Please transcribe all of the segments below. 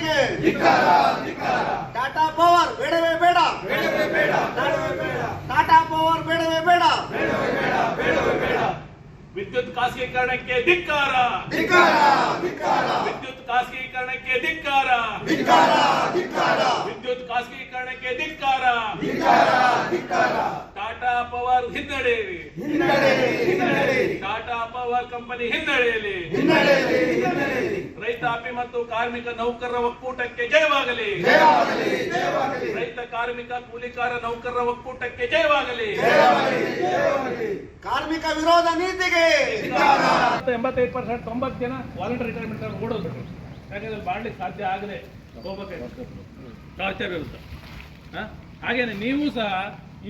ನೀತಿಗೆ ಟಾಟಾ ಪವರ್ ಬೇಡವೇ ಬೇಡ, ಟಾಟಾ ಪವರ್ ಬೇಡವೇ ಬೇಡ, ವಿದ್ಯುತ್ ಖಾಸಗೀಕರಣಕ್ಕೆ ಧಿಕ್ಕಾರ, ವಿದ್ಯುತ್ ಖಾಸಗೀಕರಣಕ್ಕೆ ಧಿಕ್ಕಾರ, ವಿದ್ಯುತ್ ಖಾಸಗೀಕರಣಕ್ಕೆ ಧಿಕ್ಕಾರ. ಟಾಟಾ ಪವರ್ ಹಿನ್ನಡೆಯಲಿ, ಟಾಟಾ ಪವರ್ ಕಂಪನಿ ಹಿನ್ನಡೆಯಲಿ. ರೈತಾಪಿ ಮತ್ತು ಕಾರ್ಮಿಕ ನೌಕರರ ಒಕ್ಕೂಟಕ್ಕೆ ಜಯವಾಗಲಿ, ರೈತ ಕಾರ್ಮಿಕ ಕೂಲಿಕಾರ ನೌಕರರ ಒಕ್ಕೂಟಕ್ಕೆ ಜಯವಾಗಲಿ. ಕಾರ್ಮಿಕ ವಿರೋಧ ನೀತಿಗೆ 85% 90 ಜನ ವಾಲಂಟರಿ ರಿಟೈರ್ಮೆಂಟ್ ಓಡೋದು. ಯಾಕಂದ್ರೆ ಮಾಡ್ಲಿಕ್ಕೆ ಸಾಧ್ಯ ಆಗದೆ ಹೋಗ್ಬೇಕು, ಟಾರ್ಚರ್ ಇರುತ್ತೆ. ಹಾಗೇನೆ ನೀವು ಸಹ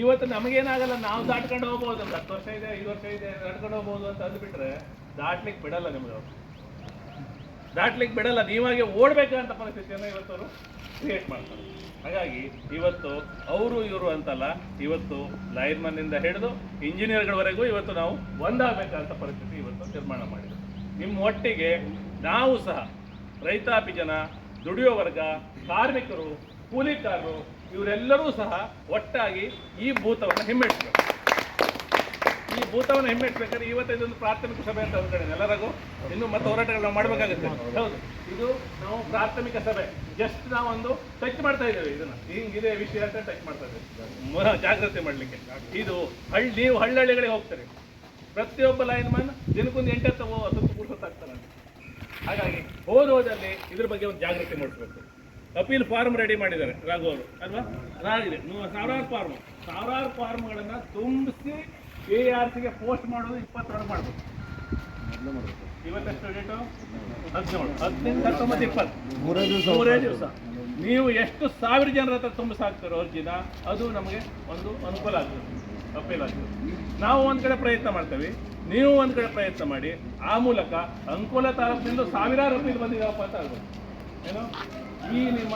ಇವತ್ತು ನಮಗೇನಾಗಲ್ಲ, ನಾವು ದಾಟ್ಕೊಂಡು ಹೋಗ್ಬೋದು, 10 ವರ್ಷ ಇದೆ 5 ವರ್ಷ ಇದೆ ದಾಟ್ಕೊಂಡು ಹೋಗ್ಬೋದು ಅಂತ ಅಂದ್ಬಿಟ್ರೆ ದಾಟ್ಲಿಕ್ಕೆ ಬಿಡಲ್ಲ, ನಿಮ್ಗೆ ಅವರು ದಾಟ್ಲಿಕ್ಕೆ ಬಿಡಲ್ಲ. ನೀವಾಗೆ ಓಡ್ಬೇಕಂತ ಪರಿಸ್ಥಿತಿಯನ್ನು ಇವತ್ತು ಅವರು ಕ್ರಿಯೇಟ್ ಮಾಡ್ತಾರೆ. ಹಾಗಾಗಿ ಇವತ್ತು ಅವರು ಇವರು ಅಂತಲ್ಲ, ಇವತ್ತು ಲೈನ್ಮನ್ನಿಂದ ಹಿಡಿದು ಇಂಜಿನಿಯರ್ಗಳವರೆಗೂ ಇವತ್ತು ನಾವು ಒಂದಾಗಬೇಕಂತ ಪರಿಸ್ಥಿತಿ ಇವತ್ತು ನಿರ್ಮಾಣ ಮಾಡಿದೆ. ನಿಮ್ಮ ಒಟ್ಟಿಗೆ ನಾವು ಸಹ ರೈತಾಪಿ ಜನ, ದುಡಿಯೋ ವರ್ಗ, ಕಾರ್ಮಿಕರು, ಕೂಲಿಕಾರರು ಇವರೆಲ್ಲರೂ ಸಹ ಒಟ್ಟಾಗಿ ಈ ಭೂತವನ್ನು ಹಿಮ್ಮೆಟ್ಟಿಸಬೇಕು. ಈ ಭೂತವನ್ನು ಹಿಮ್ಮೆಟ್ಟಬೇಕಾದ್ರೆ ಇವತ್ತು ಇದೊಂದು ಪ್ರಾಥಮಿಕ ಸಭೆ ಅಂತ ಅಂದ್ಕೊಂಡೆ ಎಲ್ಲರಿಗೂ. ಇನ್ನು ಮತ್ತೆ ಹೋರಾಟಗಳು ಮಾಡಬೇಕಾಗುತ್ತೆ. ಹೌದು, ಇದು ನಾವು ಪ್ರಾಥಮಿಕ ಸಭೆ, ಜಸ್ಟ್ ನಾವೊಂದು ಟಚ್ ಮಾಡ್ತಾ ಇದ್ದೇವೆ. ಇದನ್ನ ಹಿಂಗಿದೆ ವಿಷಯ ಅಂತ ಟಚ್ ಮಾಡ್ತಾ ಇದ್ದೇವೆ, ಜಾಗೃತಿ ಮಾಡಲಿಕ್ಕೆ. ಇದು ನೀವು ಹಳ್ಳಿಗಳಿಗೆ ಹೋಗ್ತಾರೆ, ಪ್ರತಿಯೊಬ್ಬ ಲೈನ್ಮನ್ ದಿನಕ್ಕೊಂದು 8-10 ಕೂಡಿಸೋತ್ತಾಗ್ತಾನೆ. ಹಾಗಾಗಿ ಹೋದಲ್ಲಿ ಇದ್ರ ಬಗ್ಗೆ ಒಂದು ಜಾಗೃತಿ ಮೂಡಿಸಬೇಕು. ಅಪೀಲ್ ಫಾರ್ಮ್ ರೆಡಿ ಮಾಡಿದ್ದಾರೆ ರಾಘು ಅವರು ಅಲ್ವಾ? ಅದಾಗಿದೆ, ಸಾವಿರಾರು ಫಾರ್ಮ್ಗಳನ್ನು ತುಂಬಿಸಿ ARCಗೆ ಪೋಸ್ಟ್ ಮಾಡೋದು 22 ಮಾಡಬೇಕು. ಇವತ್ತೆಷ್ಟು ಡೇಟು? 17, 18, 19, 20 ಮೂರೇ ದಿವಸ. ನೀವು ಎಷ್ಟು 1000 ಜನರ ಹತ್ರ ತುಂಬಿಸಾಕ್ತಾರೋ ಅರ್ಜಿನ, ಅದು ನಮಗೆ ಒಂದು ಅನುಕೂಲ ಆಗ್ತದೆ, ಅಪೀಲ್ ಆಗ್ತದೆ. ನಾವು ಒಂದು ಕಡೆ ಪ್ರಯತ್ನ ಮಾಡ್ತೇವೆ, ನೀವು ಒಂದು ಕಡೆ ಪ್ರಯತ್ನ ಮಾಡಿ. ಆ ಮೂಲಕ ಅಂಕೋಲ ತಾಲೂಕಿನಿಂದ ಸಾವಿರಾರು ಅಪೀಲ್ ಬಂದಿದ್ದಾವಪ್ಪ ಅಂತ ಆಗ್ಬೋದು. ಏನು ಈ ನಿಮ್ಮ